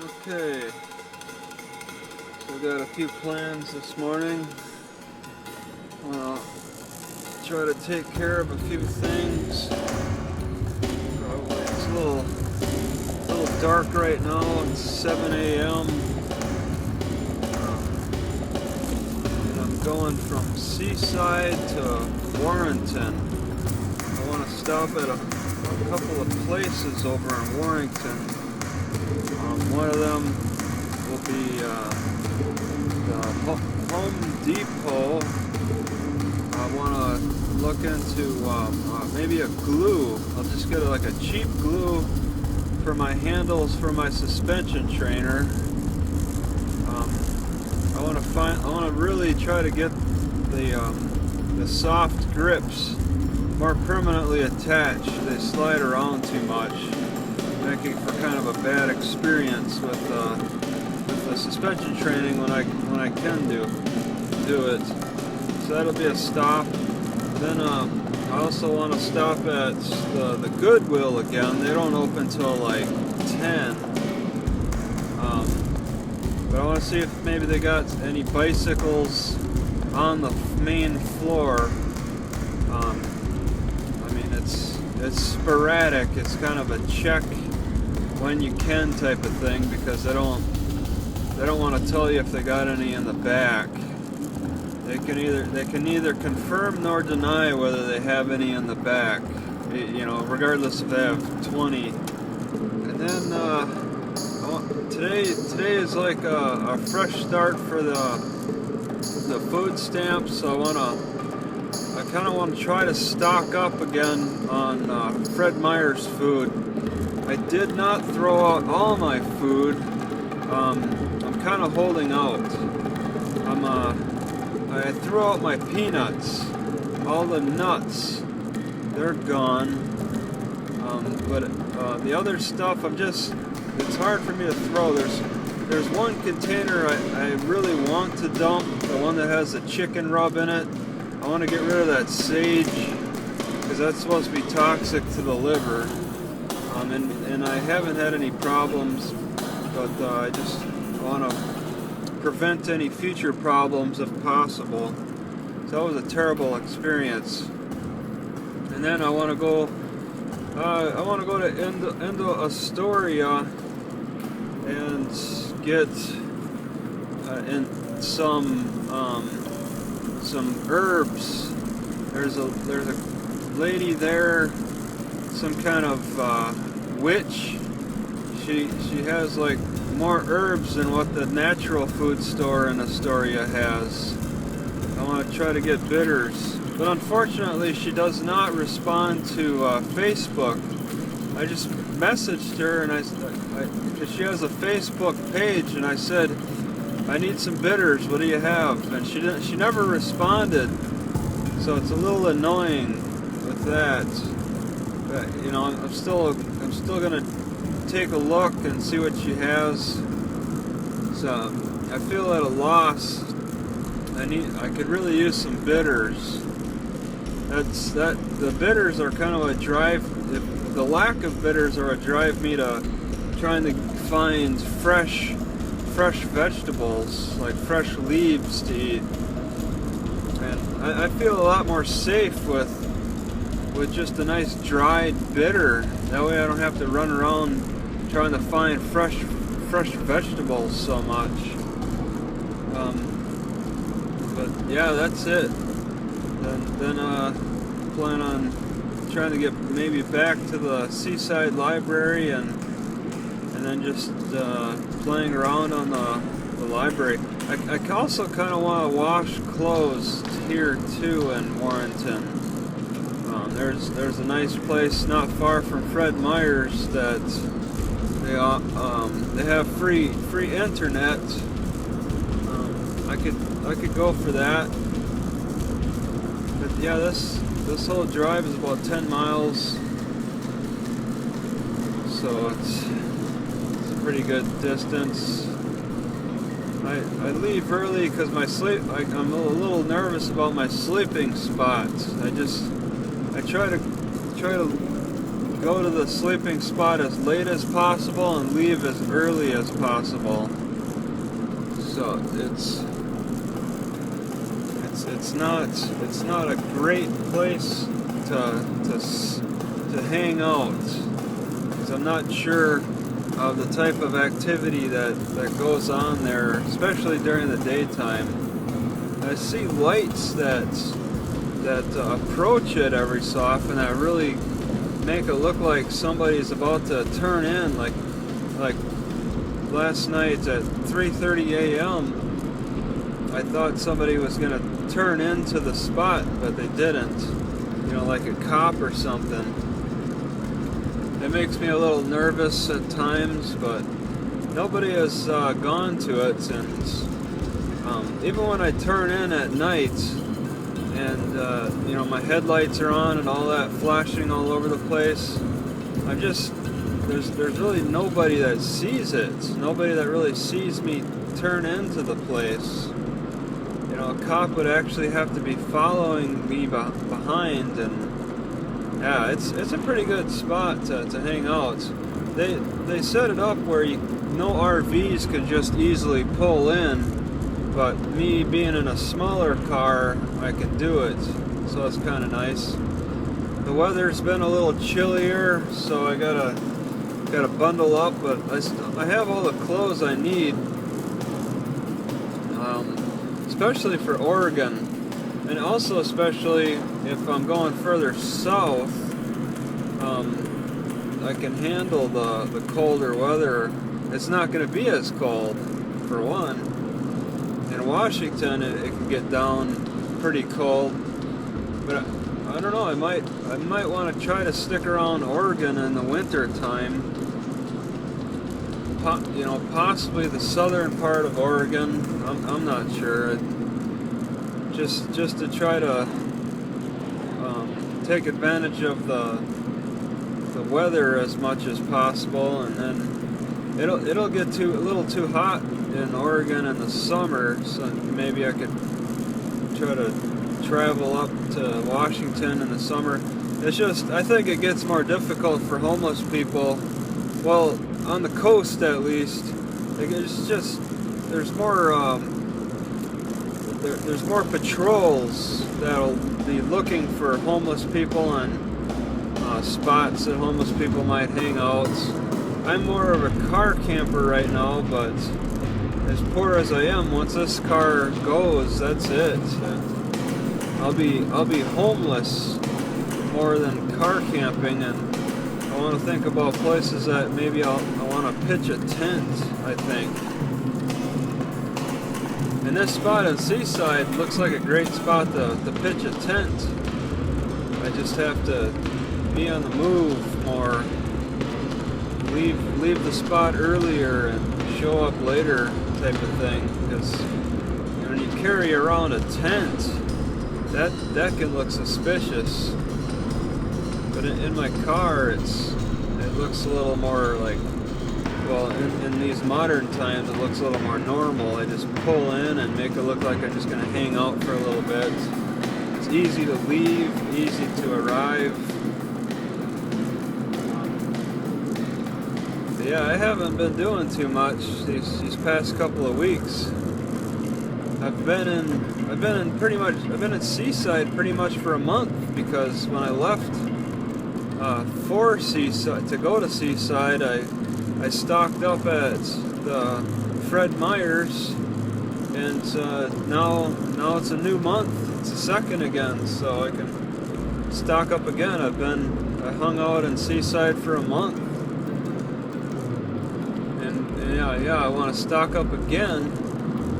Okay, so we got a few plans this morning. Try to take care of a few things. Probably it's a little dark right now. It's 7 a.m. And I'm going from Seaside to Warrenton. I want to stop at a couple of places over in Warrenton. One of them will be the Home Depot. I want to look into maybe a glue. I'll just get like a cheap glue for my handles for my suspension trainer. I want to really try to get the soft grips more permanently attached. They slide around too much, making for kind of a bad experience with the suspension training when I can do it. So that'll be a stop. Then I also want to stop at the Goodwill again. They don't open till like 10. But I want to see if maybe they got any bicycles on the main floor. I mean, it's sporadic. It's kind of a check when you can type of thing, because they don't want to tell you if they got any in the back. They can neither confirm nor deny whether they have any in the back, regardless if they have 20. And then today is like a fresh start for the food stamps. So I kind of want to try to stock up again on Fred Meyer's food. I did not throw out all my food. I'm kind of holding out. I threw out my peanuts. All the nuts, they're gone. But the other stuff, it's hard for me to throw. There's one container I really want to dump, the one that has the chicken rub in it. I want to get rid of that sage, because that's supposed to be toxic to the liver. And I haven't had any problems, but I just want to prevent any future problems if possible. So that was a terrible experience. And then I want to go to Indo Astoria and get in some herbs. There's a lady there, some kind of witch. She has like more herbs than what the natural food store in Astoria has. I want to try to get bitters, but unfortunately she does not respond to Facebook. I just messaged her because she has a Facebook page, and I said, I need some bitters, what do you have? And she never responded, so it's a little annoying with that. But, I'm still gonna take a look and see what she has. So I feel at a loss. I could really use some bitters. The bitters are kind of a drive. The lack of bitters are a drive me to trying to find fresh vegetables, like fresh leaves to eat. And I feel a lot more safe with just a nice dried bitter. That way I don't have to run around trying to find fresh vegetables so much. But yeah, that's it. Then plan on trying to get maybe back to the Seaside Library and then just playing around on the library. I also kind of want to wash clothes here too in Warrenton. There's a nice place not far from Fred Meyer's that they have free internet. I could go for that. But yeah, this whole drive is about 10 miles, so it's a pretty good distance. I leave early because I'm a little nervous about my sleeping spot. I try to go to the sleeping spot as late as possible and leave as early as possible. So it's not a great place to hang out, because I'm not sure of the type of activity that goes on there, especially during the daytime. I see lights that approach it every so often that really make it look like somebody's about to turn in, like last night at 3:30 a.m. I thought somebody was going to turn into the spot, but they didn't. You know, like a cop or something. It makes me a little nervous at times, but nobody has gone to it since. Even when I turn in at night and you know, my headlights are on and all that flashing all over the place, there's really nobody that sees it. Nobody that really sees me turn into the place. You know, a cop would actually have to be following me behind, and yeah, it's a pretty good spot to hang out. They set it up where no RVs could just easily pull in, but me being in a smaller car, I can do it, so it's kind of nice. The weather's been a little chillier, so I gotta bundle up, but I have all the clothes I need, especially for Oregon, and also especially if I'm going further south. I can handle the colder weather. It's not going to be as cold, for one. In Washington, it can get down pretty cold, but I don't know. I might want to try to stick around Oregon in the winter time. You know, possibly the southern part of Oregon. I'm not sure. Just to try to take advantage of the weather as much as possible, and then it'll get a little too hot in Oregon in the summer, so maybe I could try to travel up to Washington in the summer. It's just, I think it gets more difficult for homeless people. Well, on the coast at least, it's just there's more patrols that'll be looking for homeless people and spots that homeless people might hang out. I'm more of a car camper right now, but as poor as I am, once this car goes, that's it. I'll be homeless more than car camping, and I want to think about places that maybe I want to pitch a tent, I think. And this spot in Seaside looks like a great spot to pitch a tent. I just have to be on the move more. Leave the spot earlier and show up later type of thing. Because when you carry around a tent, that can look suspicious. But in my car, it looks a little more like, well, in these modern times, it looks a little more normal. I just pull in and make it look like I'm just going to hang out for a little bit. It's easy to leave, easy to arrive. But yeah, I haven't been doing too much these past couple of weeks. I've been in Seaside pretty much for a month, because when I left for Seaside to go to Seaside, I stocked up at the Fred Meyer's, and now it's a new month. It's the second again, so I can stock up again. I hung out in Seaside for a month, and yeah, I want to stock up again.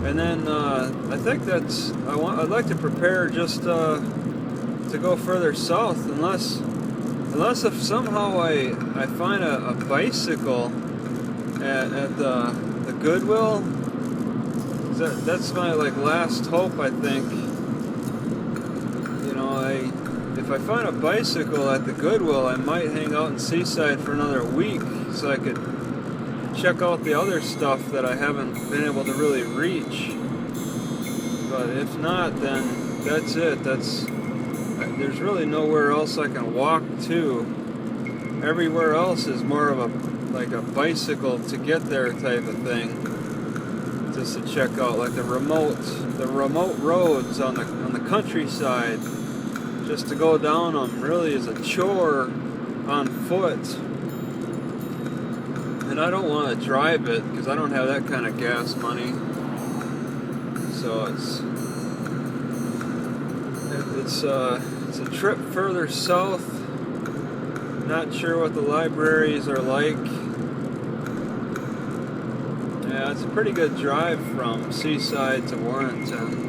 And then I think I'd like to prepare just to go further south, unless if somehow I find a bicycle at the Goodwill. That's my last hope, I think. You know, if I find a bicycle at the Goodwill, I might hang out in Seaside for another week, so I could check out the other stuff that I haven't been able to really reach. But if not, then that's it. There's really nowhere else I can walk to. everywhere else is more of a like a bicycle to get there type of thing. Just to check out like the remote roads on the countryside. Just to go down them really is a chore on foot. And I don't want to drive it because I don't have that kind of gas money. So it's a trip further south. Not sure what the libraries are like. Yeah, it's a pretty good drive from Seaside to Warrenton.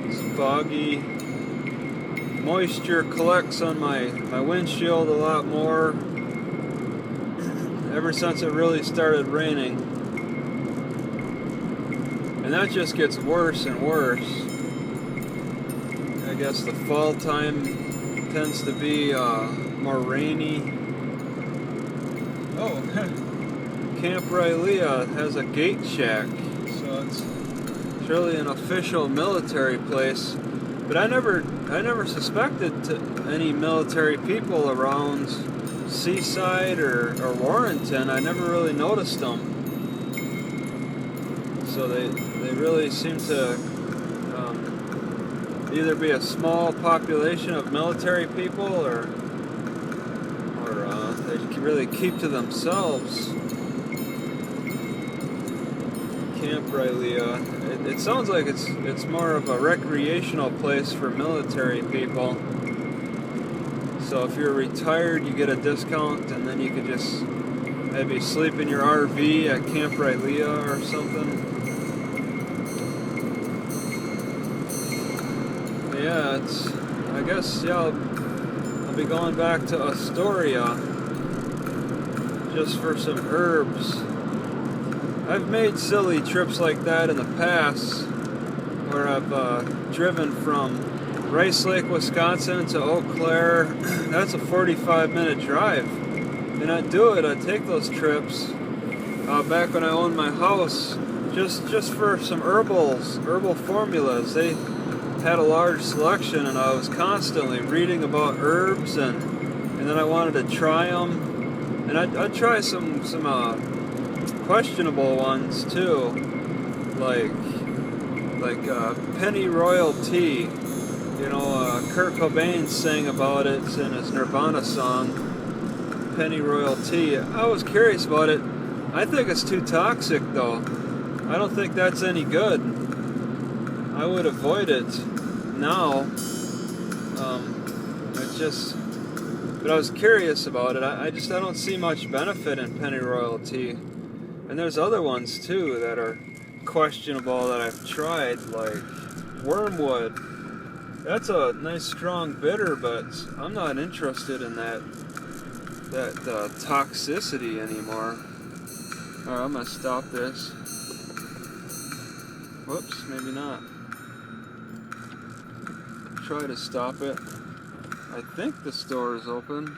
It's foggy. Moisture collects on my windshield a lot more ever since it really started raining. And that just gets worse and worse. I guess the fall time tends to be more rainy. Oh, Camp Rylea has a gate shack, so it's really an official military place. But I never suspected any military people around Seaside or Warrenton. I never really noticed them. So they really seem to either be a small population of military people or they really keep to themselves. Camp Rylea. It sounds like it's more of a recreational place for military people. So if you're retired, you get a discount, and then you could just maybe sleep in your RV at Camp Rylea or something. Yeah, I guess I'll be going back to Astoria just for some herbs. I've made silly trips like that in the past, where I've driven from Rice Lake, Wisconsin to Eau Claire. That's a 45-minute drive. And I'd take those trips back when I owned my house, just for some herbal formulas. They had a large selection, and I was constantly reading about herbs, and then I wanted to try them. And I'd try some questionable ones too, like pennyroyal tea. You know, Kurt Cobain sang about it in his Nirvana song, pennyroyal tea. I was curious about it. I think it's too toxic though. I don't think that's any good. I would avoid it now. But I was curious about it. I don't see much benefit in pennyroyal tea. And there's other ones too that are questionable that I've tried, like wormwood. That's a nice strong bitter, but I'm not interested in that toxicity anymore. Alright, I'm gonna stop this. Whoops, maybe not. Try to stop it. I think the store is open.